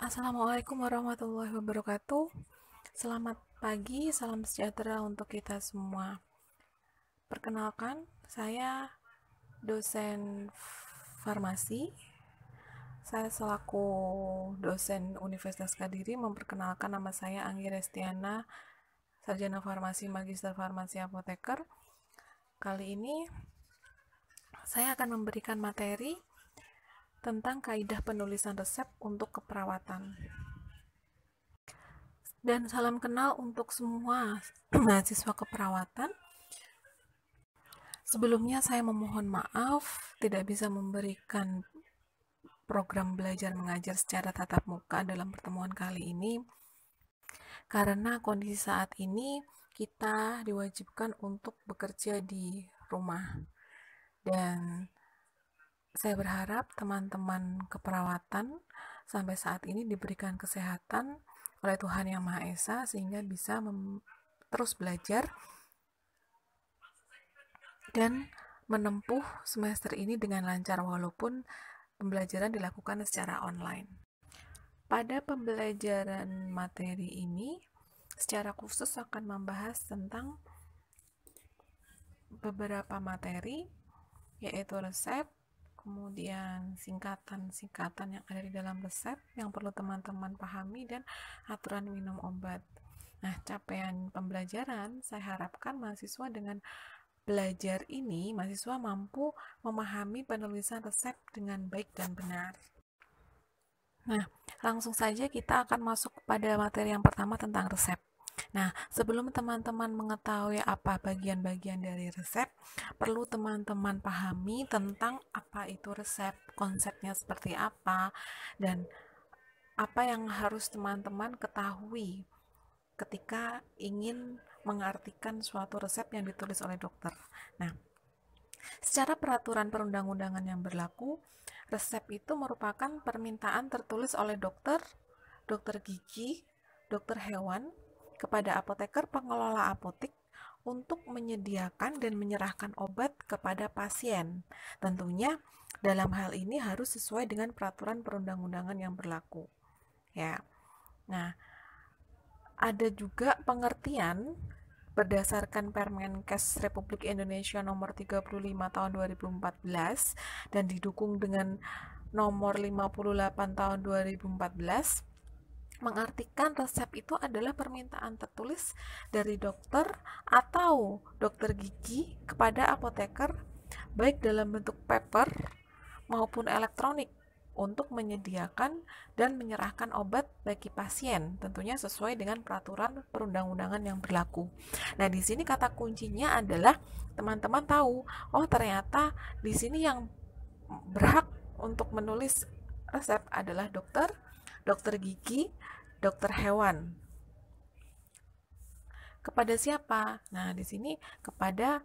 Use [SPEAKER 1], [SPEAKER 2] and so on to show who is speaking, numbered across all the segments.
[SPEAKER 1] Assalamualaikum warahmatullahi wabarakatuh. Selamat pagi, salam sejahtera untuk kita semua. Perkenalkan, saya dosen farmasi. Saya selaku dosen Universitas Kediri memperkenalkan nama saya Anggi Restiana, Sarjana Farmasi, Magister Farmasi Apoteker. Kali ini saya akan memberikan materi tentang kaidah penulisan resep untuk keperawatan. Dan salam kenal untuk semua mahasiswa keperawatan. Sebelumnya saya memohon maaf tidak bisa memberikan program belajar mengajar secara tatap muka dalam pertemuan kali ini karena kondisi saat ini kita diwajibkan untuk bekerja di rumah. Dan saya berharap teman-teman keperawatan sampai saat ini diberikan kesehatan oleh Tuhan Yang Maha Esa sehingga bisa terus belajar dan menempuh semester ini dengan lancar walaupun pembelajaran dilakukan secara online. Pada pembelajaran materi ini secara khusus akan membahas tentang beberapa materi yaitu resep, kemudian singkatan-singkatan yang ada di dalam resep yang perlu teman-teman pahami, dan aturan minum obat. Nah, capaian pembelajaran saya harapkan mahasiswa dengan belajar ini, mahasiswa mampu memahami penulisan resep dengan baik dan benar. Nah, langsung saja kita akan masuk pada materi yang pertama tentang resep. Nah, sebelum teman-teman mengetahui apa bagian-bagian dari resep, perlu teman-teman pahami tentang apa itu resep, konsepnya seperti apa, dan apa yang harus teman-teman ketahui ketika ingin mengartikan suatu resep yang ditulis oleh dokter. Nah, secara peraturan perundang-undangan yang berlaku, resep itu merupakan permintaan tertulis oleh dokter, dokter gigi, dokter hewan, kepada apoteker pengelola apotek untuk menyediakan dan menyerahkan obat kepada pasien. Tentunya dalam hal ini harus sesuai dengan peraturan perundang-undangan yang berlaku. Ya. Nah, ada juga pengertian berdasarkan Permenkes Republik Indonesia nomor 35 tahun 2014 dan didukung dengan nomor 58 tahun 2014, mengartikan resep itu adalah permintaan tertulis dari dokter atau dokter gigi kepada apoteker baik dalam bentuk paper maupun elektronik untuk menyediakan dan menyerahkan obat bagi pasien, tentunya sesuai dengan peraturan perundang-undangan yang berlaku. Nah, di sini kata kuncinya adalah teman-teman tahu, oh ternyata di sini yang berhak untuk menulis resep adalah dokter, dokter gigi, dokter hewan. Kepada siapa? Nah, di sini kepada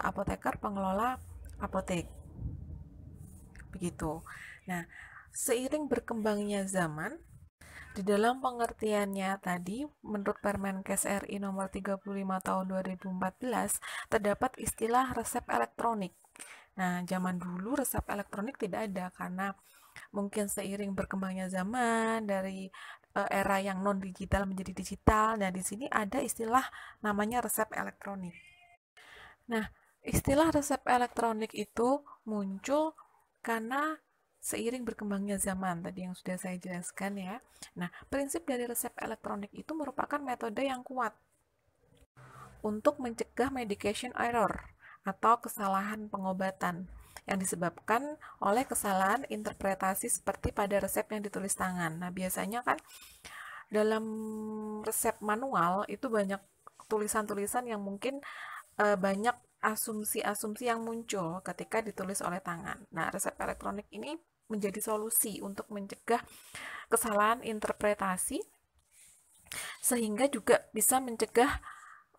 [SPEAKER 1] apoteker pengelola apotek. Begitu. Nah, seiring berkembangnya zaman, di dalam pengertiannya tadi, menurut Permenkes RI nomor 35 tahun 2014, terdapat istilah resep elektronik. Nah, zaman dulu resep elektronik tidak ada karena mungkin seiring berkembangnya zaman dari era yang non digital menjadi digital. Nah, di sini ada istilah namanya resep elektronik. Nah, istilah resep elektronik itu muncul karena seiring berkembangnya zaman tadi yang sudah saya jelaskan ya. Nah, prinsip dari resep elektronik itu merupakan metode yang kuat untuk mencegah medication error atau kesalahan pengobatan yang disebabkan oleh kesalahan interpretasi seperti pada resep yang ditulis tangan. Nah, biasanya kan dalam resep manual itu banyak tulisan-tulisan yang mungkin banyak asumsi-asumsi yang muncul ketika ditulis oleh tangan. Nah, resep elektronik ini menjadi solusi untuk mencegah kesalahan interpretasi sehingga juga bisa mencegah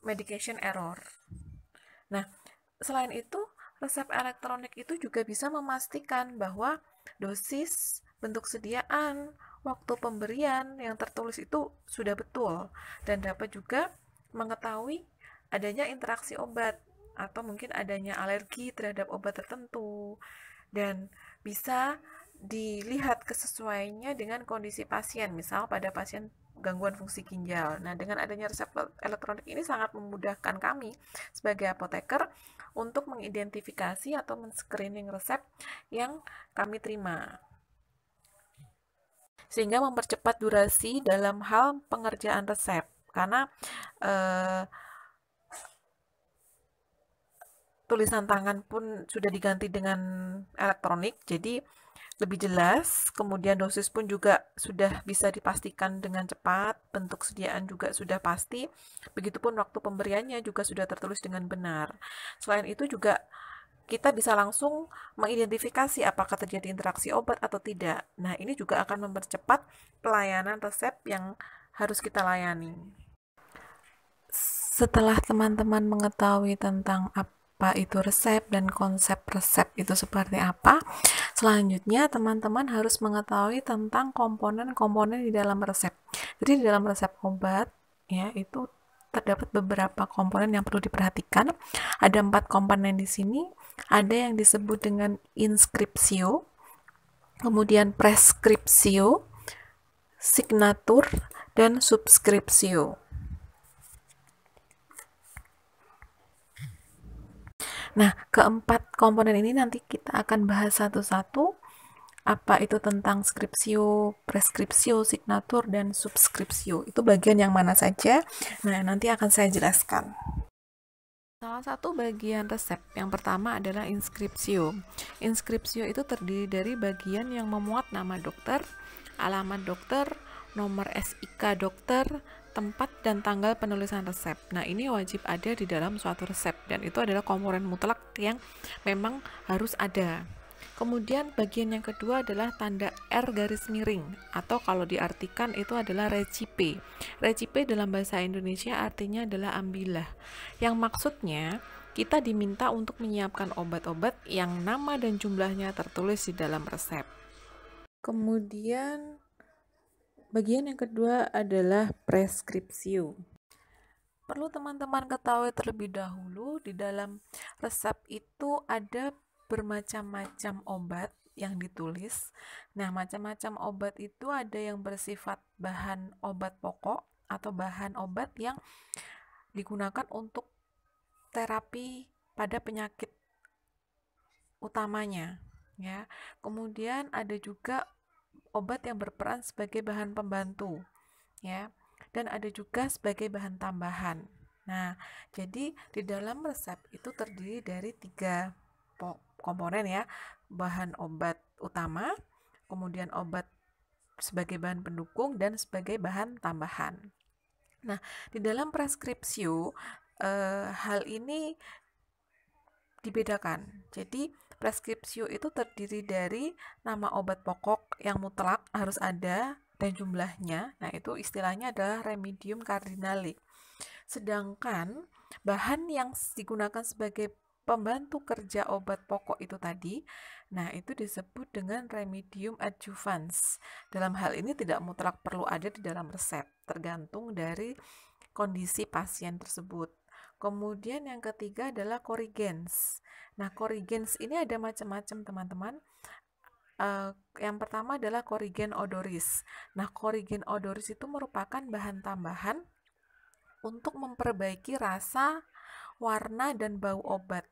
[SPEAKER 1] medication error. Nah, selain itu, resep elektronik itu juga bisa memastikan bahwa dosis, bentuk sediaan, waktu pemberian yang tertulis itu sudah betul dan dapat juga mengetahui adanya interaksi obat atau mungkin adanya alergi terhadap obat tertentu dan bisa dilihat kesesuaiannya dengan kondisi pasien, misal pada pasien gangguan fungsi ginjal. Nah, dengan adanya resep elektronik ini sangat memudahkan kami sebagai apoteker untuk mengidentifikasi atau men-screening resep yang kami terima, sehingga mempercepat durasi dalam hal pengerjaan resep. Karena tulisan tangan pun sudah diganti dengan elektronik, jadi lebih jelas, kemudian dosis pun juga sudah bisa dipastikan dengan cepat, bentuk sediaan juga sudah pasti, begitupun waktu pemberiannya juga sudah tertulis dengan benar. Selain itu juga kita bisa langsung mengidentifikasi apakah terjadi interaksi obat atau tidak. Nah, ini juga akan mempercepat pelayanan resep yang harus kita layani. Setelah teman-teman mengetahui tentang apa itu resep dan konsep resep itu seperti apa, selanjutnya teman-teman harus mengetahui tentang komponen-komponen di dalam resep. Jadi di dalam resep obat ya itu terdapat beberapa komponen yang perlu diperhatikan. Ada 4 komponen di sini. Ada yang disebut dengan inskripsio, kemudian preskripsio, signatur, dan subskripsio. Nah, keempat komponen ini nanti kita akan bahas satu-satu, apa itu tentang skripsio, preskripsio, signatur, dan subskripsio. Itu bagian yang mana saja? Nah, nanti akan saya jelaskan. Salah satu bagian resep yang pertama adalah inskripsio. Inskripsio itu terdiri dari bagian yang memuat nama dokter, alamat dokter, nomor SIK dokter, tempat dan tanggal penulisan resep. Nah, ini wajib ada di dalam suatu resep dan itu adalah komponen mutlak yang memang harus ada. Kemudian bagian yang kedua adalah tanda R garis miring atau kalau diartikan itu adalah recipe. Recipe dalam bahasa Indonesia artinya adalah ambilah. Yang maksudnya kita diminta untuk menyiapkan obat-obat yang nama dan jumlahnya tertulis di dalam resep. Kemudian bagian yang kedua adalah preskripsio. Perlu teman-teman ketahui terlebih dahulu di dalam resep itu ada bermacam-macam obat yang ditulis. Nah, macam-macam obat itu ada yang bersifat bahan obat pokok atau bahan obat yang digunakan untuk terapi pada penyakit utamanya, ya. Kemudian ada juga obat yang berperan sebagai bahan pembantu, ya. Dan ada juga sebagai bahan tambahan. Nah, jadi di dalam resep itu terdiri dari 3 komponen ya, bahan obat utama, kemudian obat sebagai bahan pendukung, dan sebagai bahan tambahan. Nah, di dalam preskripsio, hal ini dibedakan. Jadi, preskripsio itu terdiri dari nama obat pokok yang mutlak harus ada dan jumlahnya. Nah, itu istilahnya adalah remedium cardinale. Sedangkan bahan yang digunakan sebagai pembantu kerja obat pokok itu tadi, nah itu disebut dengan remedium adjuvans. Dalam hal ini tidak mutlak perlu ada di dalam resep, tergantung dari kondisi pasien tersebut. Kemudian yang ketiga adalah corrigens. Nah, corrigens ini ada macam-macam teman-teman. Yang pertama adalah corrigen odoris. Nah, corrigen odoris itu merupakan bahan tambahan untuk memperbaiki rasa, warna, dan bau obat.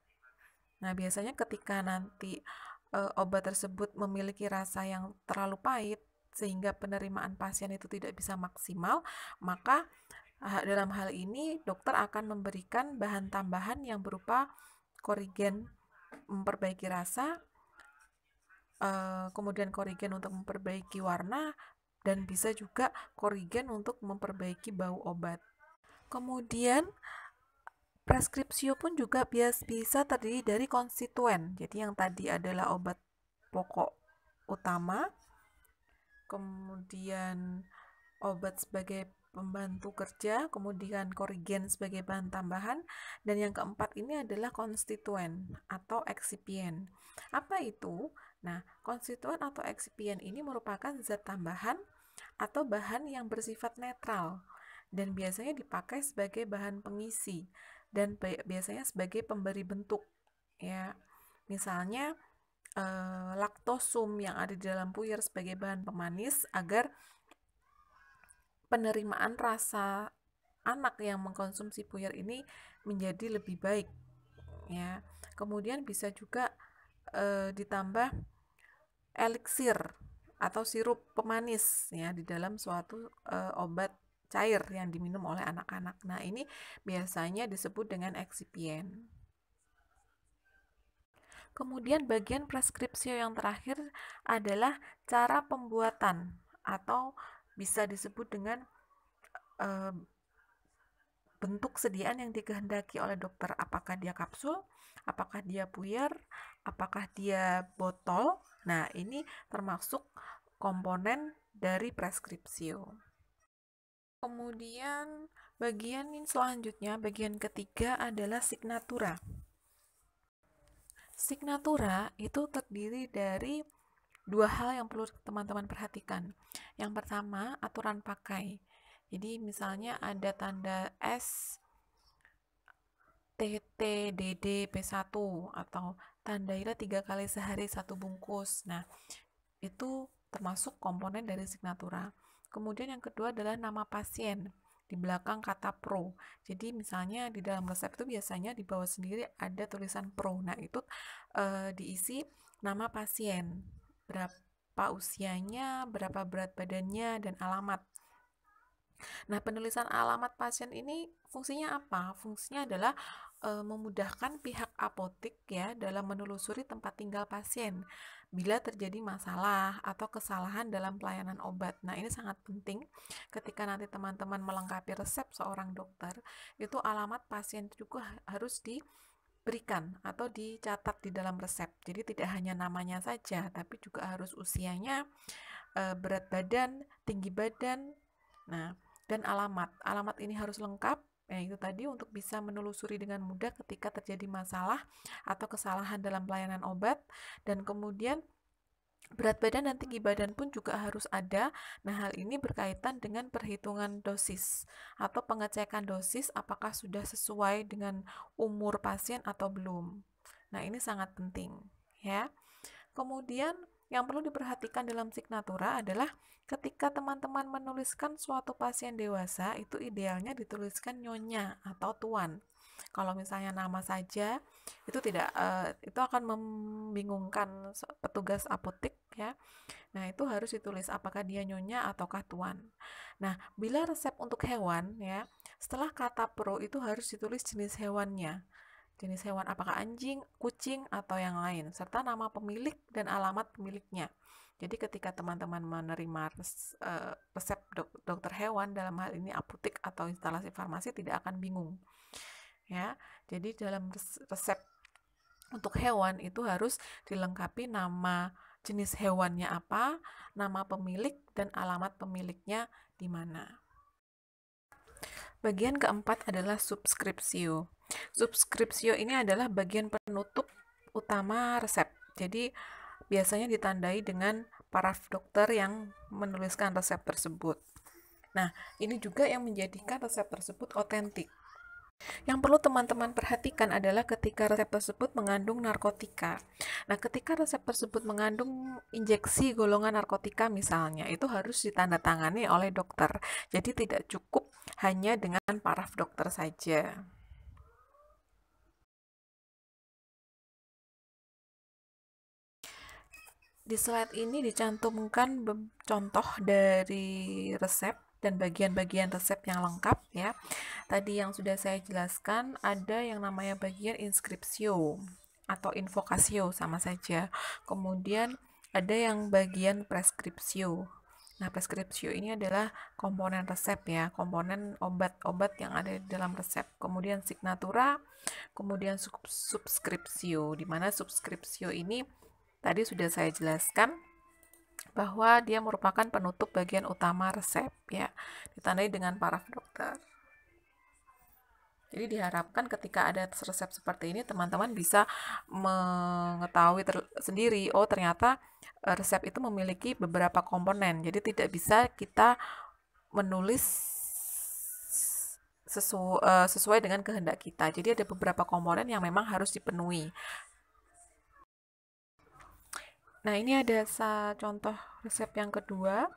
[SPEAKER 1] Nah, biasanya ketika nanti obat tersebut memiliki rasa yang terlalu pahit sehingga penerimaan pasien itu tidak bisa maksimal, maka dalam hal ini dokter akan memberikan bahan tambahan yang berupa korigen memperbaiki rasa, kemudian korigen untuk memperbaiki warna, dan bisa juga korigen untuk memperbaiki bau obat. Kemudian preskripsio pun juga bisa terdiri dari konstituen. Jadi yang tadi adalah obat pokok utama, kemudian obat sebagai pembantu kerja, kemudian korigen sebagai bahan tambahan, dan yang keempat ini adalah konstituen atau eksipien. Apa itu? Nah, konstituen atau eksipien ini merupakan zat tambahan atau bahan yang bersifat netral dan biasanya dipakai sebagai bahan pengisi dan biasanya sebagai pemberi bentuk, ya. Misalnya laktosum yang ada di dalam puyer sebagai bahan pemanis agar penerimaan rasa anak yang mengkonsumsi puyer ini menjadi lebih baik ya. Kemudian bisa juga ditambah eliksir atau sirup pemanis ya di dalam suatu obat cair yang diminum oleh anak-anak. Nah, ini biasanya disebut dengan eksipien. Kemudian bagian preskripsio yang terakhir adalah cara pembuatan atau bisa disebut dengan bentuk sediaan yang dikehendaki oleh dokter, apakah dia kapsul, apakah dia puyer, apakah dia botol. Nah, ini termasuk komponen dari preskripsio. Kemudian bagian selanjutnya, bagian ketiga adalah signatura. Signatura itu terdiri dari dua hal yang perlu teman-teman perhatikan. Yang pertama, aturan pakai. Jadi misalnya ada tanda S, TT, DD, P1 atau tandailah 3 kali sehari 1 bungkus. Nah, itu termasuk komponen dari signatura. Kemudian yang kedua adalah nama pasien di belakang kata pro. Jadi misalnya di dalam resep itu biasanya di bawah sendiri ada tulisan pro. Nah, itu diisi nama pasien, berapa usianya, berapa berat badannya, dan alamat. Nah, penulisan alamat pasien ini fungsinya apa? Fungsinya adalah memudahkan pihak apotek ya dalam menelusuri tempat tinggal pasien bila terjadi masalah atau kesalahan dalam pelayanan obat. Nah, ini sangat penting ketika nanti teman-teman melengkapi resep seorang dokter, itu alamat pasien juga harus diberikan atau dicatat di dalam resep. Jadi tidak hanya namanya saja, tapi juga harus usianya, berat badan, tinggi badan, nah, dan alamat. Alamat ini harus lengkap, itu tadi untuk bisa menelusuri dengan mudah ketika terjadi masalah atau kesalahan dalam pelayanan obat. Dan kemudian berat badan dan tinggi badan pun juga harus ada. Nah, hal ini berkaitan dengan perhitungan dosis atau pengecekan dosis apakah sudah sesuai dengan umur pasien atau belum. Nah, ini sangat penting ya. Kemudian yang perlu diperhatikan dalam signatura adalah ketika teman-teman menuliskan suatu pasien dewasa, itu idealnya dituliskan nyonya atau tuan. Kalau misalnya nama saja, itu tidak itu akan membingungkan petugas apotek ya. Nah, itu harus ditulis apakah dia nyonya ataukah tuan. Nah, bila resep untuk hewan ya, setelah kata pro itu harus ditulis jenis hewannya. Jenis hewan apakah anjing, kucing, atau yang lain, serta nama pemilik dan alamat pemiliknya. Jadi ketika teman-teman menerima resep dokter hewan, dalam hal ini apotek atau instalasi farmasi, tidak akan bingung. Ya, jadi dalam resep untuk hewan itu harus dilengkapi nama jenis hewannya apa, nama pemilik, dan alamat pemiliknya di mana. Bagian keempat adalah subskripsio. Subskripsio ini adalah bagian penutup utama resep. Jadi biasanya ditandai dengan paraf dokter yang menuliskan resep tersebut. Nah, ini juga yang menjadikan resep tersebut otentik. Yang perlu teman-teman perhatikan adalah ketika resep tersebut mengandung narkotika. Nah, ketika resep tersebut mengandung injeksi golongan narkotika misalnya, itu harus ditandatangani oleh dokter. Jadi tidak cukup hanya dengan paraf dokter saja. Di slide ini dicantumkan contoh dari resep dan bagian-bagian resep yang lengkap ya. Tadi yang sudah saya jelaskan ada yang namanya bagian inskripsio atau invokasio sama saja. Kemudian ada yang bagian preskripsio. Nah, preskripsio ini adalah komponen resep ya, komponen obat-obat yang ada di dalam resep. Kemudian signatura, kemudian subskripsio, di mana subskripsio ini tadi sudah saya jelaskan bahwa dia merupakan penutup bagian utama resep ya, ditandai dengan paraf dokter. Jadi diharapkan ketika ada resep seperti ini teman-teman bisa mengetahui sendiri, oh ternyata resep itu memiliki beberapa komponen. Jadi tidak bisa kita menulis sesuai dengan kehendak kita. Jadi ada beberapa komponen yang memang harus dipenuhi. Nah, ini ada contoh resep yang kedua.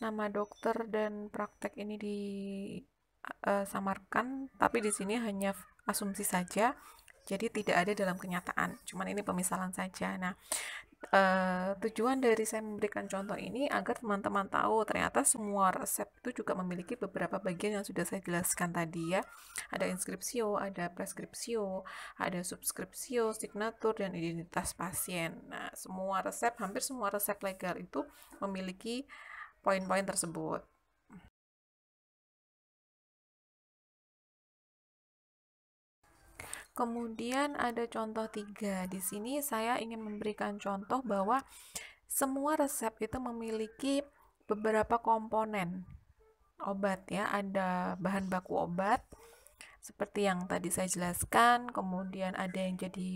[SPEAKER 1] Nama dokter dan praktek ini disamarkan, tapi di sini hanya asumsi saja. Jadi tidak ada dalam kenyataan. Cuman ini pemisalan saja. Nah, tujuan dari saya memberikan contoh ini agar teman-teman tahu ternyata semua resep itu juga memiliki beberapa bagian yang sudah saya jelaskan tadi ya. Ada inskripsio, ada preskripsio, ada subskripsio, signatur, dan identitas pasien. Nah, hampir semua resep legal itu memiliki poin-poin tersebut. Kemudian ada contoh 3. Di sini saya ingin memberikan contoh bahwa semua resep itu memiliki beberapa komponen obat ya. Ada bahan baku obat seperti yang tadi saya jelaskan, kemudian ada yang jadi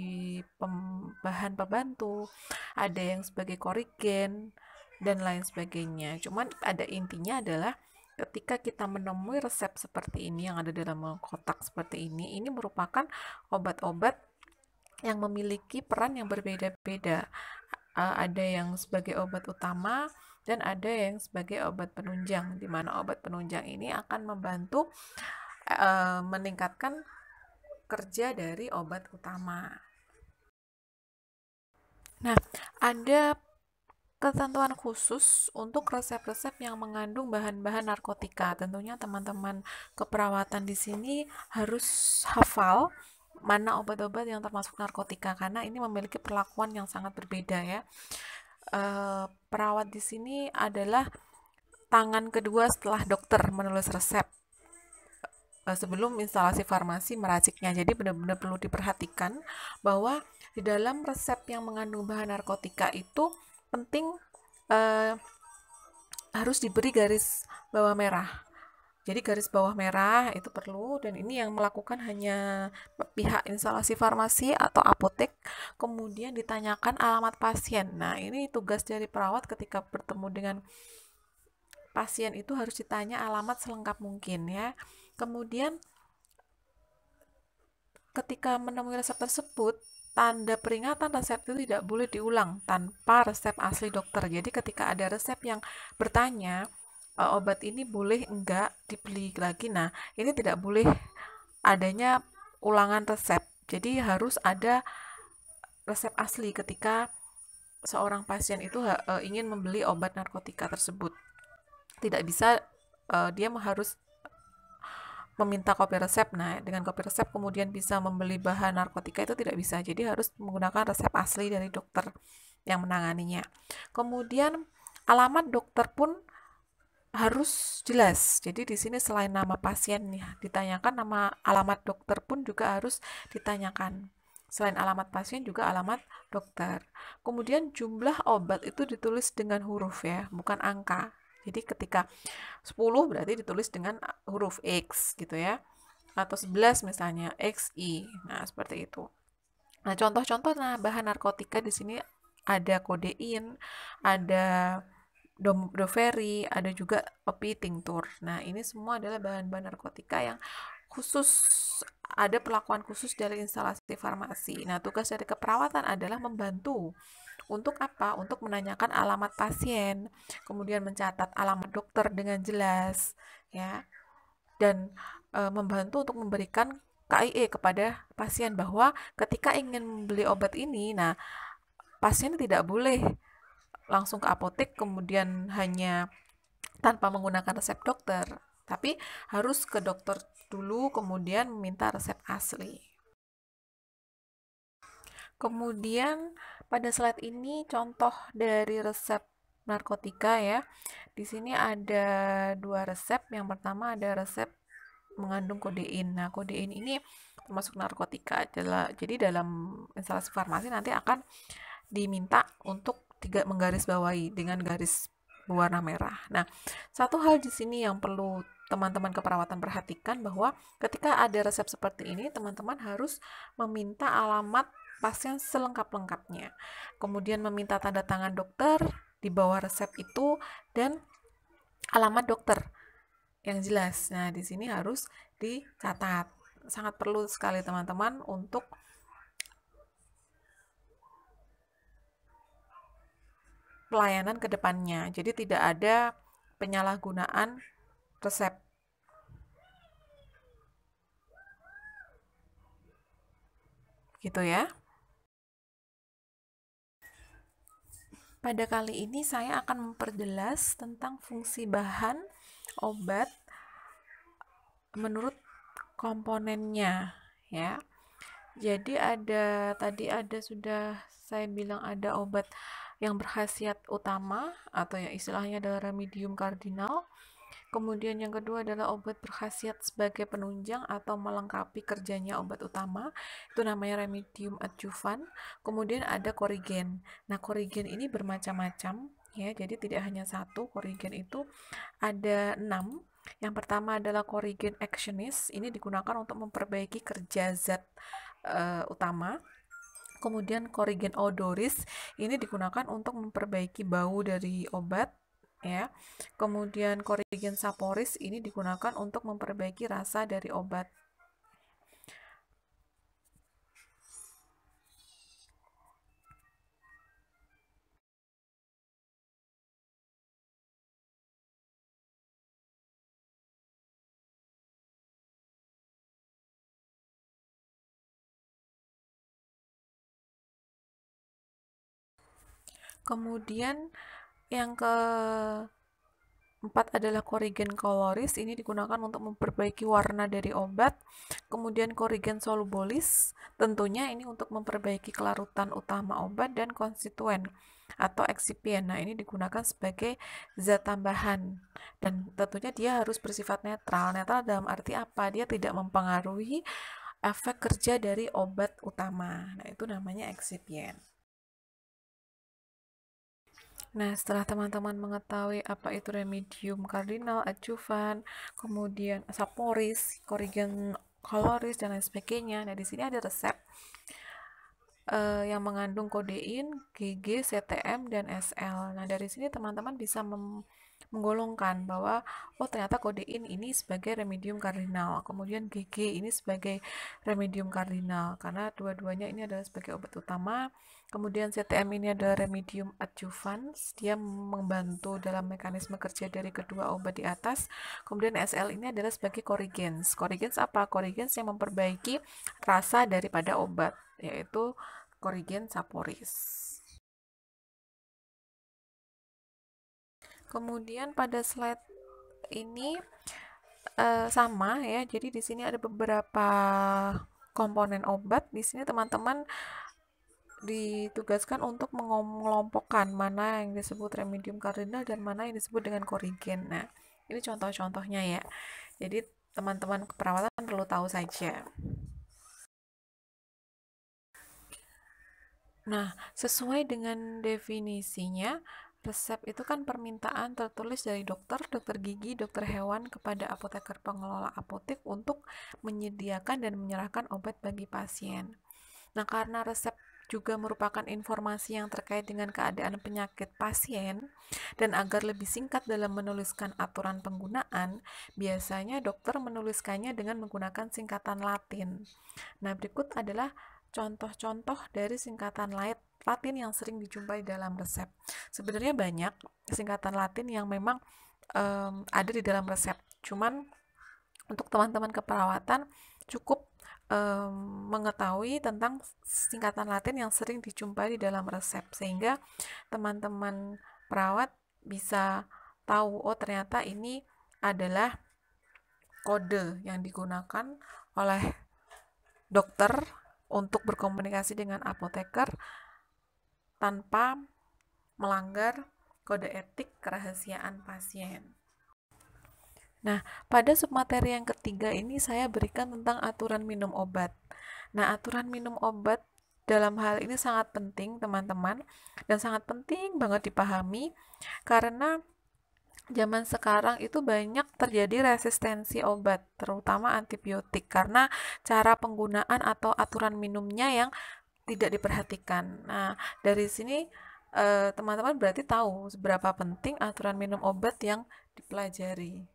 [SPEAKER 1] bahan pembantu, ada yang sebagai korigen, dan lain sebagainya. Cuman ada intinya adalah ketika kita menemui resep seperti ini yang ada dalam kotak seperti ini merupakan obat-obat yang memiliki peran yang berbeda-beda. Ada yang sebagai obat utama dan ada yang sebagai obat penunjang, di mana obat penunjang ini akan membantu meningkatkan kerja dari obat utama. Nah, ada ketentuan khusus untuk resep-resep yang mengandung bahan-bahan narkotika. Tentunya teman-teman keperawatan di sini harus hafal mana obat-obat yang termasuk narkotika karena ini memiliki perlakuan yang sangat berbeda ya. Perawat di sini adalah tangan kedua setelah dokter menulis resep sebelum instalasi farmasi meraciknya. Jadi benar-benar perlu diperhatikan bahwa di dalam resep yang mengandung bahan narkotika itu penting harus diberi garis bawah merah. Jadi garis bawah merah itu perlu, dan ini yang melakukan hanya pihak instalasi farmasi atau apotek, kemudian ditanyakan alamat pasien. Nah, ini tugas dari perawat ketika bertemu dengan pasien itu harus ditanya alamat selengkap mungkin ya. Kemudian ketika menemui resep tersebut, tanda peringatan resep itu tidak boleh diulang tanpa resep asli dokter. Jadi ketika ada resep yang bertanya obat ini boleh enggak dibeli lagi, nah ini tidak boleh adanya ulangan resep. Jadi harus ada resep asli ketika seorang pasien itu ingin membeli obat narkotika tersebut. Tidak bisa dia harus meminta kopi resep. Nah, dengan kopi resep kemudian bisa membeli bahan narkotika itu tidak bisa. Jadi harus menggunakan resep asli dari dokter yang menanganinya. Kemudian alamat dokter pun harus jelas. Jadi di sini selain nama pasien nih ditanyakan, nama alamat dokter pun juga harus ditanyakan. Selain alamat pasien juga alamat dokter. Kemudian jumlah obat itu ditulis dengan huruf ya, bukan angka. Jadi ketika 10 berarti ditulis dengan huruf X gitu ya. Atau 11 misalnya XI. Nah, seperti itu. Nah, contoh-contoh bahan narkotika di sini ada kodein, ada doferi, ada juga opi tinctur. Nah, ini semua adalah bahan-bahan narkotika yang khusus, ada perlakuan khusus dari instalasi farmasi. Nah, tugas dari keperawatan adalah membantu. Untuk apa? Untuk menanyakan alamat pasien, kemudian mencatat alamat dokter dengan jelas, ya, dan membantu untuk memberikan KIE kepada pasien bahwa ketika ingin membeli obat ini, nah pasien tidak boleh langsung ke apotek kemudian hanya tanpa menggunakan resep dokter, tapi harus ke dokter dulu kemudian meminta resep asli. Kemudian pada slide ini contoh dari resep narkotika ya. Di sini ada 2 resep. Yang pertama ada resep mengandung kodein. Nah, kodein ini termasuk narkotika. Jadi dalam instalasi farmasi nanti akan diminta untuk menggarisbawahi dengan garis berwarna merah. Nah, satu hal di sini yang perlu teman-teman keperawatan perhatikan bahwa ketika ada resep seperti ini, teman-teman harus meminta alamat pasien selengkap-lengkapnya. Kemudian meminta tanda tangan dokter di bawah resep itu dan alamat dokter yang jelas. Nah, di sini harus dicatat. Sangat perlu sekali teman-teman untuk pelayanan ke depannya. Jadi tidak ada penyalahgunaan resep. Gitu ya. Pada kali ini saya akan memperjelas tentang fungsi bahan obat menurut komponennya ya. Jadi tadi sudah saya bilang ada obat yang berkhasiat utama atau yang istilahnya adalah remedium kardinal. Kemudian yang kedua adalah obat berkhasiat sebagai penunjang atau melengkapi kerjanya obat utama. Itu namanya remedium adjuvan. Kemudian ada korigen. Nah, korigen ini bermacam-macam ya. Jadi tidak hanya satu, korigen itu ada 6. Yang pertama adalah korigen actionis. Ini digunakan untuk memperbaiki kerja zat utama. Kemudian korigen odoris ini digunakan untuk memperbaiki bau dari obat ya. Kemudian korigen saporis ini digunakan untuk memperbaiki rasa dari obat. Kemudian yang keempat adalah korigen koloris, ini digunakan untuk memperbaiki warna dari obat. Kemudian korigen solubolis, tentunya ini untuk memperbaiki kelarutan utama obat, dan konstituen atau eksipien. Nah, ini digunakan sebagai zat tambahan dan tentunya dia harus bersifat netral. Netral dalam arti apa? Dia tidak mempengaruhi efek kerja dari obat utama. Nah, itu namanya eksipien. Nah, setelah teman-teman mengetahui apa itu remedium kardinal, adjuvan, kemudian saporis, korigen koloris, dan lain sebagainya. Nah, di sini ada resep yang mengandung kodein, GG, CTM, dan SL. Nah, dari sini teman-teman bisa menggolongkan bahwa ternyata kodein ini sebagai remedium kardinal, kemudian GG ini sebagai remedium kardinal karena dua-duanya ini adalah sebagai obat utama. Kemudian CTM ini adalah remedium adjuvans, dia membantu dalam mekanisme kerja dari kedua obat di atas. Kemudian SL ini adalah sebagai korigens. Korigens apa? Korigens yang memperbaiki rasa daripada obat, yaitu korigen saporis. Kemudian pada slide ini sama ya. Jadi di sini ada beberapa komponen obat. Di sini teman-teman ditugaskan untuk mengelompokkan mana yang disebut remedium kardinal dan mana yang disebut dengan korigen. Nah, ini contoh-contohnya ya. Jadi teman-teman keperawatan perlu tahu saja. Nah, sesuai dengan definisinya, resep itu kan permintaan tertulis dari dokter gigi, dokter hewan kepada apoteker pengelola apotek untuk menyediakan dan menyerahkan obat bagi pasien. Nah, karena resep juga merupakan informasi yang terkait dengan keadaan penyakit pasien, dan agar lebih singkat dalam menuliskan aturan penggunaan, biasanya dokter menuliskannya dengan menggunakan singkatan Latin. Nah, berikut adalah contoh-contoh dari singkatan Latin yang sering dijumpai dalam resep. Sebenarnya banyak singkatan Latin yang memang ada di dalam resep. Cuman untuk teman-teman keperawatan cukup mengetahui tentang singkatan Latin yang sering dijumpai di dalam resep, sehingga teman-teman perawat bisa tahu, ternyata ini adalah kode yang digunakan oleh dokter untuk berkomunikasi dengan apoteker tanpa melanggar kode etik kerahasiaan pasien. Nah, pada submateri yang ketiga ini saya berikan tentang aturan minum obat. Nah, aturan minum obat dalam hal ini sangat penting, teman-teman, dan sangat penting banget dipahami karena zaman sekarang itu banyak terjadi resistensi obat, terutama antibiotik, karena cara penggunaan atau aturan minumnya yang tidak diperhatikan. Nah, dari sini teman-teman berarti tahu seberapa penting aturan minum obat yang dipelajari.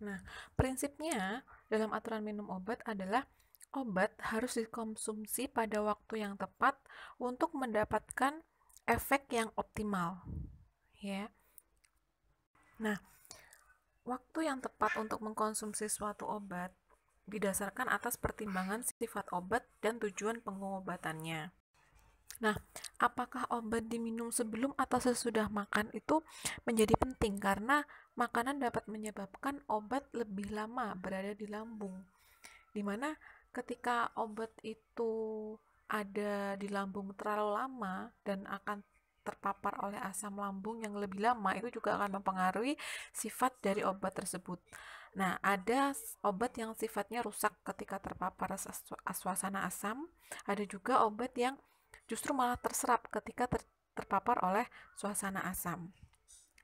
[SPEAKER 1] Nah, prinsipnya dalam aturan minum obat adalah Obat harus dikonsumsi pada waktu yang tepat untuk mendapatkan efek yang optimal, ya. Nah, waktu yang tepat untuk mengkonsumsi suatu obat didasarkan atas pertimbangan sifat obat dan tujuan pengobatannya. Nah, apakah obat diminum sebelum atau sesudah makan itu menjadi penting karena makanan dapat menyebabkan obat lebih lama berada di lambung. Dimana ketika obat itu ada di lambung terlalu lama dan akan terpapar oleh asam lambung yang lebih lama, itu juga akan mempengaruhi sifat dari obat tersebut. Nah, ada obat yang sifatnya rusak ketika terpapar suasana asam, ada juga obat yang justru malah terserap ketika terpapar oleh suasana asam.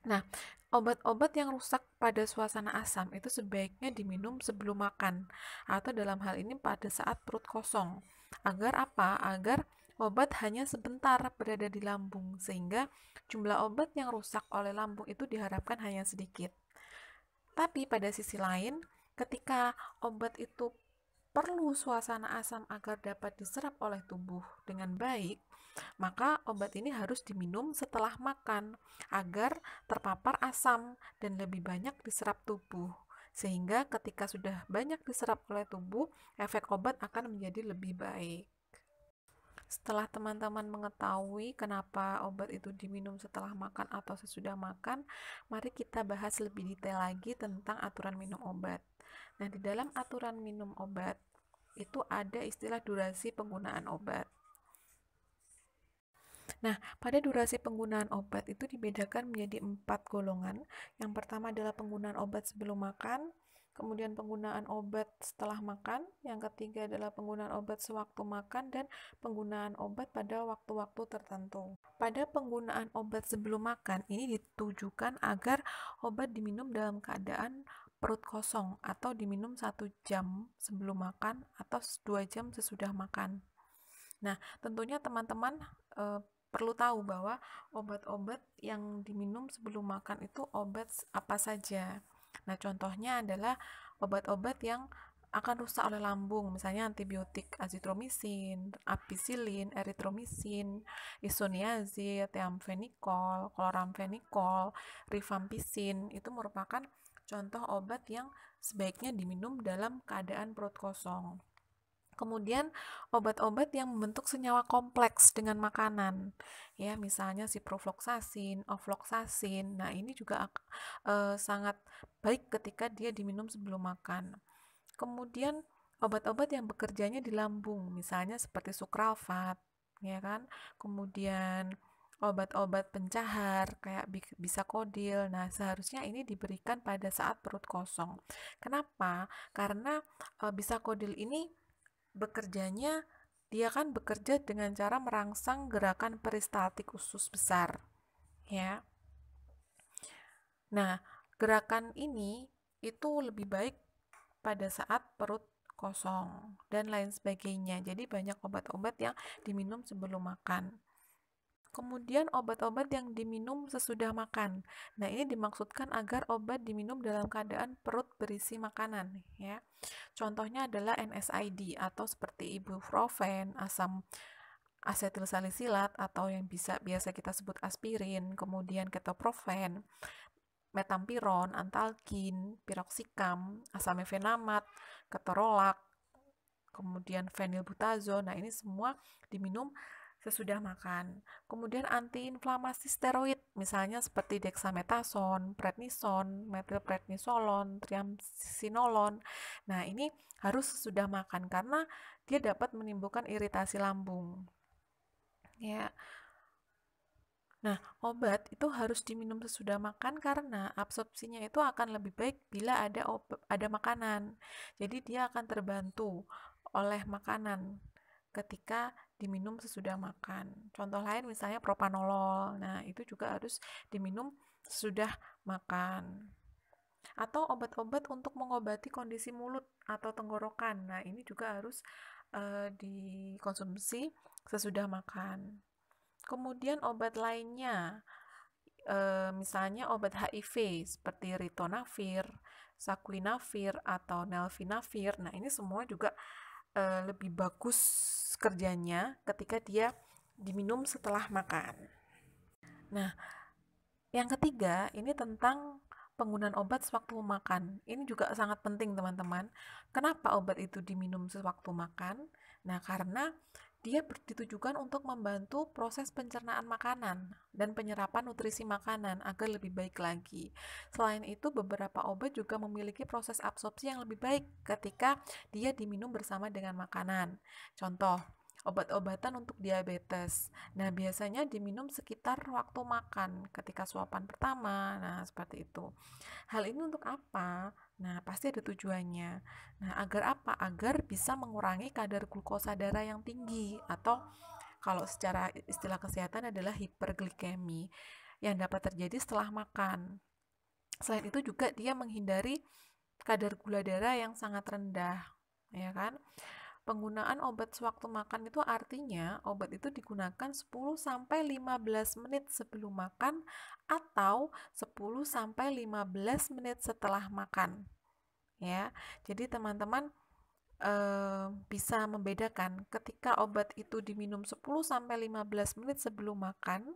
[SPEAKER 1] Nah, obat-obat yang rusak pada suasana asam itu sebaiknya diminum sebelum makan atau dalam hal ini pada saat perut kosong. Agar apa? Agar obat hanya sebentar berada di lambung sehingga jumlah obat yang rusak oleh lambung itu diharapkan hanya sedikit. Tapi pada sisi lain, ketika obat itu perlu suasana asam agar dapat diserap oleh tubuh dengan baik, maka obat ini harus diminum setelah makan agar terpapar asam dan lebih banyak diserap tubuh. Sehingga ketika sudah banyak diserap oleh tubuh, efek obat akan menjadi lebih baik. Setelah teman-teman mengetahui kenapa obat itu diminum setelah makan atau sesudah makan, mari kita bahas lebih detail lagi tentang aturan minum obat. Nah, di dalam aturan minum obat itu ada istilah durasi penggunaan obat. Nah, pada durasi penggunaan obat itu dibedakan menjadi 4 golongan. Yang pertama adalah penggunaan obat sebelum makan, kemudian penggunaan obat setelah makan, yang ketiga adalah penggunaan obat sewaktu makan, dan penggunaan obat pada waktu-waktu tertentu. Pada penggunaan obat sebelum makan, ini ditujukan agar obat diminum dalam keadaan perut kosong atau diminum 1 jam sebelum makan atau 2 jam sesudah makan. Nah, tentunya teman-teman perlu tahu bahwa obat-obat yang diminum sebelum makan itu obat apa saja. Nah, contohnya adalah obat-obat yang akan rusak oleh lambung, misalnya antibiotik azitromisin, ampicillin, eritromisin, isoniazid, thiamphenicol, chloramphenicol, rifampicin, itu merupakan contoh obat yang sebaiknya diminum dalam keadaan perut kosong. Kemudian obat-obat yang membentuk senyawa kompleks dengan makanan, ya misalnya ciprofloxacin, ofloxacin. Nah ini juga sangat baik ketika dia diminum sebelum makan. Kemudian obat-obat yang bekerjanya di lambung, misalnya seperti sukralfat, ya kan. Kemudian obat-obat pencahar kayak bisakodil. Nah seharusnya ini diberikan pada saat perut kosong. Kenapa? Karena bisakodil ini bekerjanya dia kan bekerja dengan cara merangsang gerakan peristaltik usus besar, ya. Nah, gerakan ini itu lebih baik pada saat perut kosong dan lain sebagainya. Jadi banyak obat-obat yang diminum sebelum makan. Kemudian obat-obat yang diminum sesudah makan. Nah, ini dimaksudkan agar obat diminum dalam keadaan perut berisi makanan, ya. Contohnya adalah NSAID atau seperti ibuprofen, asam asetilsalisilat atau yang biasa kita sebut aspirin, kemudian ketoprofen, metampiron, antalgin, piroxicam, asam mefenamat, ketorolak, kemudian fenilbutazon. Nah, ini semua diminum sesudah makan. Kemudian antiinflamasi steroid, misalnya seperti dexamethasone, prednison, metilprednisolon, triamcinolon. Nah, ini harus sesudah makan karena dia dapat menimbulkan iritasi lambung. Ya. Nah, obat itu harus diminum sesudah makan karena absorpsinya itu akan lebih baik bila ada makanan. Jadi dia akan terbantu oleh makanan ketika diminum sesudah makan. Contoh lain misalnya propanolol. Nah, itu juga harus diminum sesudah makan. Atau obat-obat untuk mengobati kondisi mulut atau tenggorokan. Nah, ini juga harus dikonsumsi sesudah makan. Kemudian obat lainnya, misalnya obat HIV seperti ritonavir, saquinavir, atau nelfinavir. Nah, ini semua juga lebih bagus kerjanya ketika dia diminum setelah makan. Nah, yang ketiga ini tentang penggunaan obat sewaktu makan. Ini juga sangat penting, teman-teman. Kenapa obat itu diminum sewaktu makan? Nah, karena dia ditujukan untuk membantu proses pencernaan makanan dan penyerapan nutrisi makanan agar lebih baik lagi. Selain itu, beberapa obat juga memiliki proses absorpsi yang lebih baik ketika dia diminum bersama dengan makanan. Contoh, obat-obatan untuk diabetes. Nah, biasanya diminum sekitar waktu makan, ketika suapan pertama. Nah, seperti itu. Hal ini untuk apa? Nah, pasti ada tujuannya. Nah, agar apa? Agar bisa mengurangi kadar glukosa darah yang tinggi, atau kalau secara istilah kesehatan adalah hiperglikemi yang dapat terjadi setelah makan. Selain itu juga dia menghindari kadar gula darah yang sangat rendah, ya kan? Penggunaan obat sewaktu makan itu artinya obat itu digunakan 10-15 menit sebelum makan atau 10-15 menit setelah makan. Ya. Jadi teman-teman bisa membedakan ketika obat itu diminum 10-15 menit sebelum makan,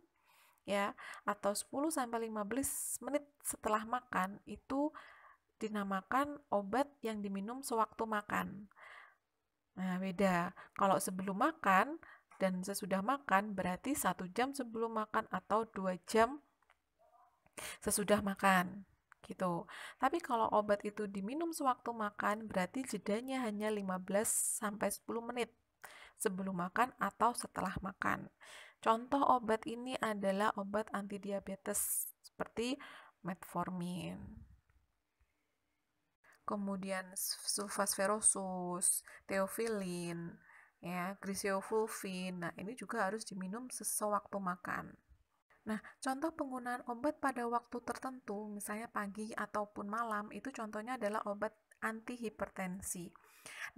[SPEAKER 1] ya, atau 10-15 menit setelah makan, itu dinamakan obat yang diminum sewaktu makan. Nah, beda. Kalau sebelum makan dan sesudah makan berarti 1 jam sebelum makan atau 2 jam sesudah makan. Gitu. Tapi kalau obat itu diminum sewaktu makan berarti jedanya hanya 15-10 menit sebelum makan atau setelah makan. Contoh obat ini adalah obat antidiabetes seperti metformin. Kemudian sulfasferosus, theophylline, ya, griseofulvin. Nah, ini juga harus diminum sewaktu makan. Nah, contoh penggunaan obat pada waktu tertentu, misalnya pagi ataupun malam, itu contohnya adalah obat antihipertensi.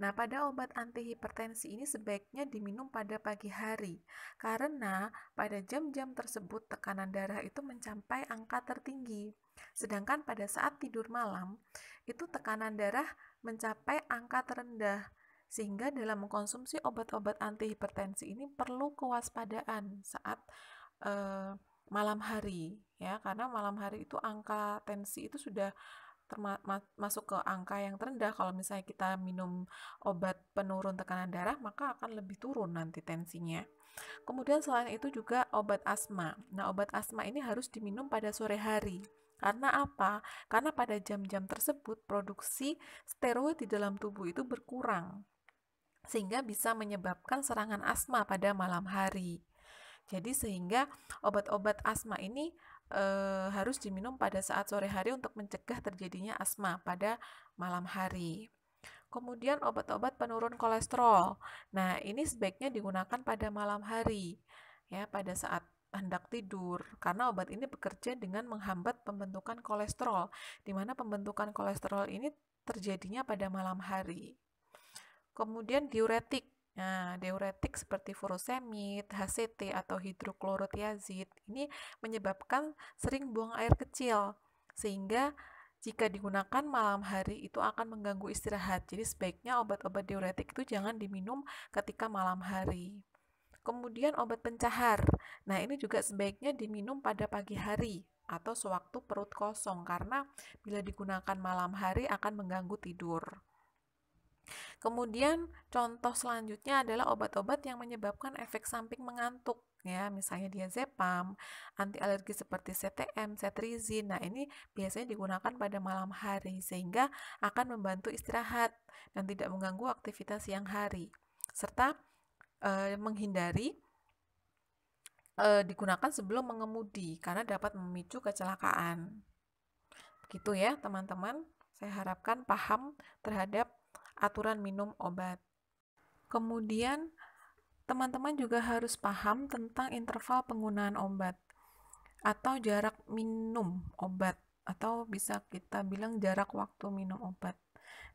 [SPEAKER 1] Nah, pada obat antihipertensi ini sebaiknya diminum pada pagi hari, karena pada jam-jam tersebut tekanan darah itu mencapai angka tertinggi. Sedangkan pada saat tidur malam, itu tekanan darah mencapai angka terendah. Sehingga dalam mengkonsumsi obat-obat antihipertensi ini perlu kewaspadaan saat malam hari, ya, karena malam hari itu angka tensi itu sudah masuk ke angka yang terendah. Kalau misalnya kita minum obat penurun tekanan darah, maka akan lebih turun nanti tensinya. Kemudian selain itu juga obat asma. Nah, obat asma ini harus diminum pada sore hari. Karena apa? Karena pada jam-jam tersebut produksi steroid di dalam tubuh itu berkurang, sehingga bisa menyebabkan serangan asma pada malam hari. Jadi sehingga obat-obat asma ini harus diminum pada saat sore hari untuk mencegah terjadinya asma pada malam hari. Kemudian obat-obat penurun kolesterol. Nah, ini sebaiknya digunakan pada malam hari, ya, pada saat hendak tidur, karena obat ini bekerja dengan menghambat pembentukan kolesterol, di mana pembentukan kolesterol ini terjadinya pada malam hari. Kemudian diuretik. Nah, diuretik seperti furosemid, HCT atau hidroklorotiazid ini menyebabkan sering buang air kecil, sehingga jika digunakan malam hari itu akan mengganggu istirahat. Jadi sebaiknya obat-obat diuretik itu jangan diminum ketika malam hari. Kemudian obat pencahar. Nah, ini juga sebaiknya diminum pada pagi hari atau sewaktu perut kosong, karena bila digunakan malam hari akan mengganggu tidur. Kemudian contoh selanjutnya adalah obat-obat yang menyebabkan efek samping mengantuk, ya, misalnya diazepam, anti alergi seperti CTM, cetirizine. Nah, ini biasanya digunakan pada malam hari sehingga akan membantu istirahat dan tidak mengganggu aktivitas siang hari, serta menghindari digunakan sebelum mengemudi karena dapat memicu kecelakaan. Begitu ya, teman-teman. Saya harapkan paham terhadap aturan minum obat. Kemudian, teman-teman juga harus paham tentang interval penggunaan obat atau jarak minum obat, atau bisa kita bilang jarak waktu minum obat.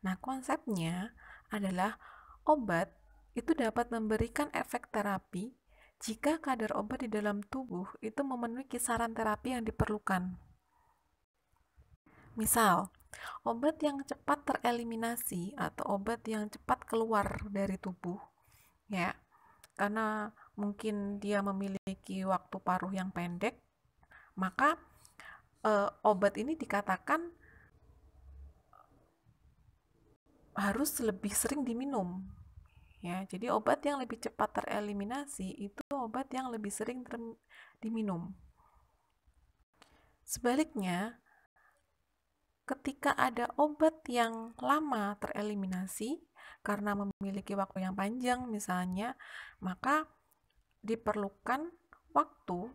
[SPEAKER 1] Nah, konsepnya adalah obat itu dapat memberikan efek terapi jika kadar obat di dalam tubuh itu memenuhi kisaran terapi yang diperlukan. Misal, Obat yang cepat tereliminasi atau obat yang cepat keluar dari tubuh, ya, karena mungkin dia memiliki waktu paruh yang pendek, maka obat ini dikatakan harus lebih sering diminum. Ya, jadi obat yang lebih cepat tereliminasi itu obat yang lebih sering diminum. Sebaliknya, ketika ada obat yang lama tereliminasi karena memiliki waktu yang panjang misalnya, maka diperlukan waktu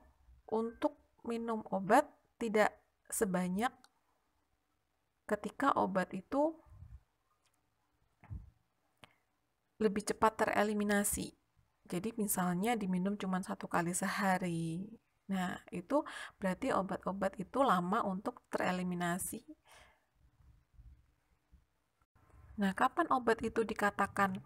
[SPEAKER 1] untuk minum obat tidak sebanyak ketika obat itu lebih cepat tereliminasi. Jadi misalnya diminum cuma 1 kali sehari. Nah, itu berarti obat-obat itu lama untuk tereliminasi. Nah, kapan obat itu dikatakan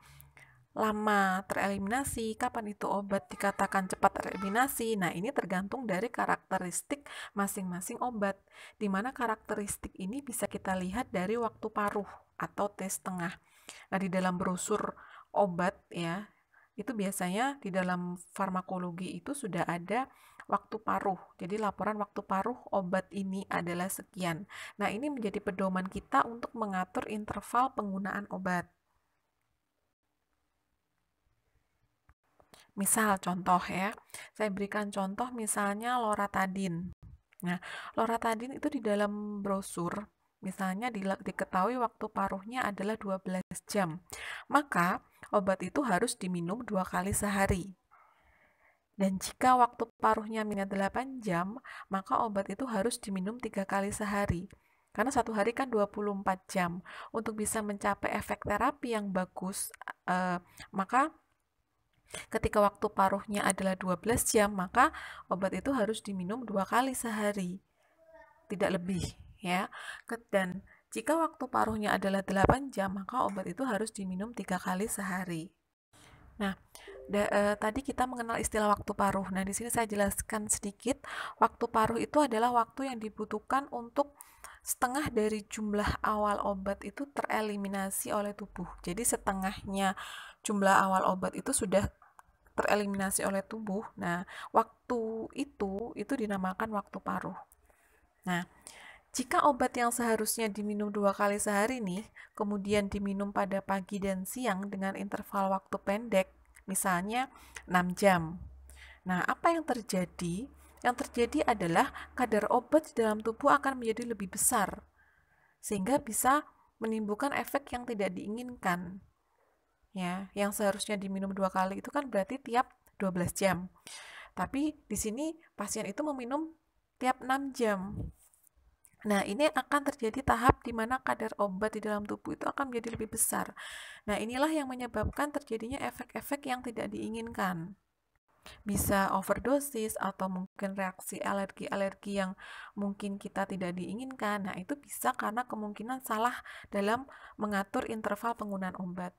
[SPEAKER 1] lama tereliminasi, kapan itu obat dikatakan cepat tereliminasi? Nah, ini tergantung dari karakteristik masing-masing obat, di mana karakteristik ini bisa kita lihat dari waktu paruh atau T setengah. Nah, di dalam brosur obat ya, itu biasanya di dalam farmakologi itu sudah ada waktu paruh. Jadi laporan waktu paruh obat ini adalah sekian. Nah, ini menjadi pedoman kita untuk mengatur interval penggunaan obat. Misal contoh ya, saya berikan contoh misalnya loratadin. Nah, loratadin itu di dalam brosur misalnya diketahui waktu paruhnya adalah 12 jam. Maka obat itu harus diminum 2 kali sehari. Dan jika waktu paruhnya 8 jam, maka obat itu harus diminum 3 kali sehari. Karena satu hari kan 24 jam. Untuk bisa mencapai efek terapi yang bagus, maka ketika waktu paruhnya adalah 12 jam, maka obat itu harus diminum 2 kali sehari. Tidak lebih, ya. Dan jika waktu paruhnya adalah 8 jam, maka obat itu harus diminum 3 kali sehari. Nah, tadi kita mengenal istilah waktu paruh. Nah, di sini saya jelaskan sedikit. Waktu paruh itu adalah waktu yang dibutuhkan untuk setengah dari jumlah awal obat itu tereliminasi oleh tubuh. Jadi setengahnya jumlah awal obat itu sudah tereliminasi oleh tubuh. Nah, waktu itu dinamakan waktu paruh. Nah, jika obat yang seharusnya diminum 2 kali sehari nih, kemudian diminum pada pagi dan siang dengan interval waktu pendek, misalnya 6 jam. Nah, apa yang terjadi? Yang terjadi adalah kadar obat di dalam tubuh akan menjadi lebih besar, sehingga bisa menimbulkan efek yang tidak diinginkan. Ya, yang seharusnya diminum 2 kali itu kan berarti tiap 12 jam. Tapi di sini pasien itu meminum tiap 6 jam. Nah, ini akan terjadi tahap di mana kadar obat di dalam tubuh itu akan menjadi lebih besar. Nah, inilah yang menyebabkan terjadinya efek-efek yang tidak diinginkan. Bisa overdosis atau mungkin reaksi alergi-alergi yang mungkin kita tidak diinginkan. Nah, itu bisa karena kemungkinan salah dalam mengatur interval penggunaan obat.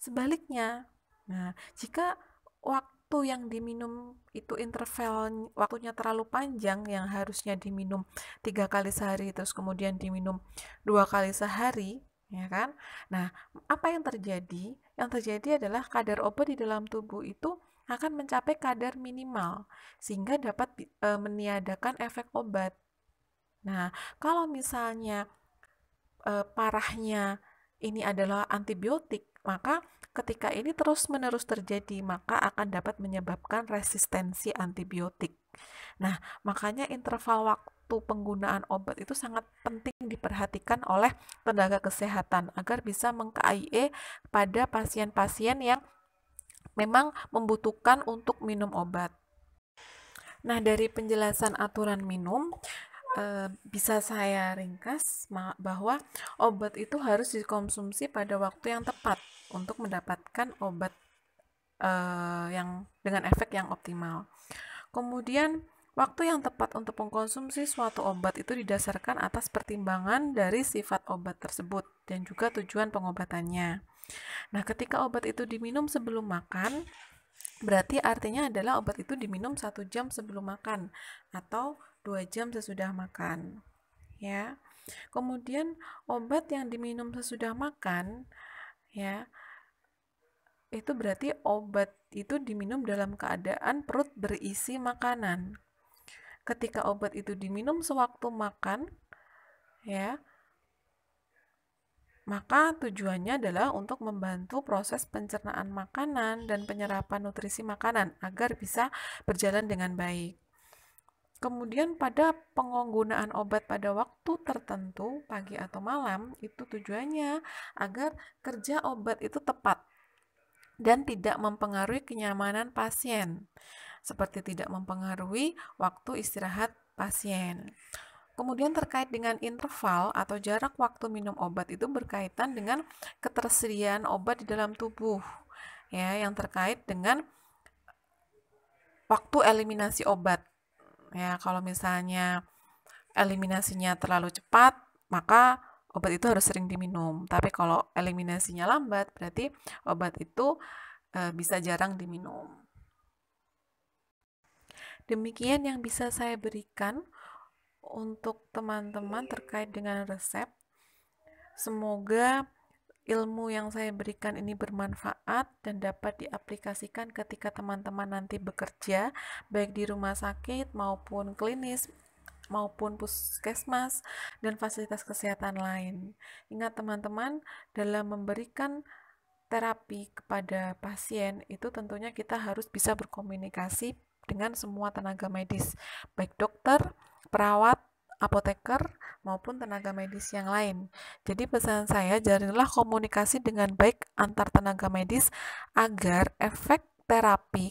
[SPEAKER 1] Sebaliknya, nah, jika waktu yang diminum itu interval waktunya terlalu panjang, yang harusnya diminum 3 kali sehari terus kemudian diminum 2 kali sehari, ya kan? Nah, apa yang terjadi? Yang terjadi adalah kadar obat di dalam tubuh itu akan mencapai kadar minimal sehingga dapat meniadakan efek obat. Nah, kalau misalnya parahnya ini adalah antibiotik, maka ketika ini terus-menerus terjadi, maka akan dapat menyebabkan resistensi antibiotik. Nah, makanya interval waktu penggunaan obat itu sangat penting diperhatikan oleh tenaga kesehatan agar bisa meng-KIE pada pasien-pasien yang memang membutuhkan untuk minum obat. Nah, dari penjelasan aturan minum, bisa saya ringkas bahwa obat itu harus dikonsumsi pada waktu yang tepat untuk mendapatkan obat yang dengan efek yang optimal. Kemudian, waktu yang tepat untuk mengkonsumsi suatu obat itu didasarkan atas pertimbangan dari sifat obat tersebut dan juga tujuan pengobatannya. Nah, ketika obat itu diminum sebelum makan, berarti artinya adalah obat itu diminum 1 jam sebelum makan atau 2 jam sesudah makan, ya. Kemudian obat yang diminum sesudah makan, ya, itu berarti obat itu diminum dalam keadaan perut berisi makanan. Ketika obat itu diminum sewaktu makan, ya, maka tujuannya adalah untuk membantu proses pencernaan makanan dan penyerapan nutrisi makanan agar bisa berjalan dengan baik. Kemudian pada penggunaan obat pada waktu tertentu, pagi atau malam, itu tujuannya agar kerja obat itu tepat dan tidak mempengaruhi kenyamanan pasien, seperti tidak mempengaruhi waktu istirahat pasien. Kemudian terkait dengan interval atau jarak waktu minum obat itu berkaitan dengan ketersediaan obat di dalam tubuh, ya, yang terkait dengan waktu eliminasi obat. Ya, kalau misalnya eliminasinya terlalu cepat, maka obat itu harus sering diminum. Tapi kalau eliminasinya lambat, berarti obat itu bisa jarang diminum. Demikian yang bisa saya berikan untuk teman-teman terkait dengan resep. Semoga ilmu yang saya berikan ini bermanfaat dan dapat diaplikasikan ketika teman-teman nanti bekerja, baik di rumah sakit maupun klinis, maupun puskesmas dan fasilitas kesehatan lain. Ingat teman-teman, dalam memberikan terapi kepada pasien itu tentunya kita harus bisa berkomunikasi dengan semua tenaga medis, baik dokter, perawat, apoteker, maupun tenaga medis yang lain. Jadi pesan saya, jalinlah komunikasi dengan baik antar tenaga medis agar efek terapi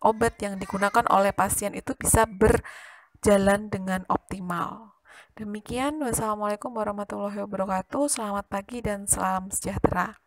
[SPEAKER 1] obat yang digunakan oleh pasien itu bisa berjalan dengan optimal. Demikian, wassalamualaikum warahmatullahi wabarakatuh. Selamat pagi dan salam sejahtera.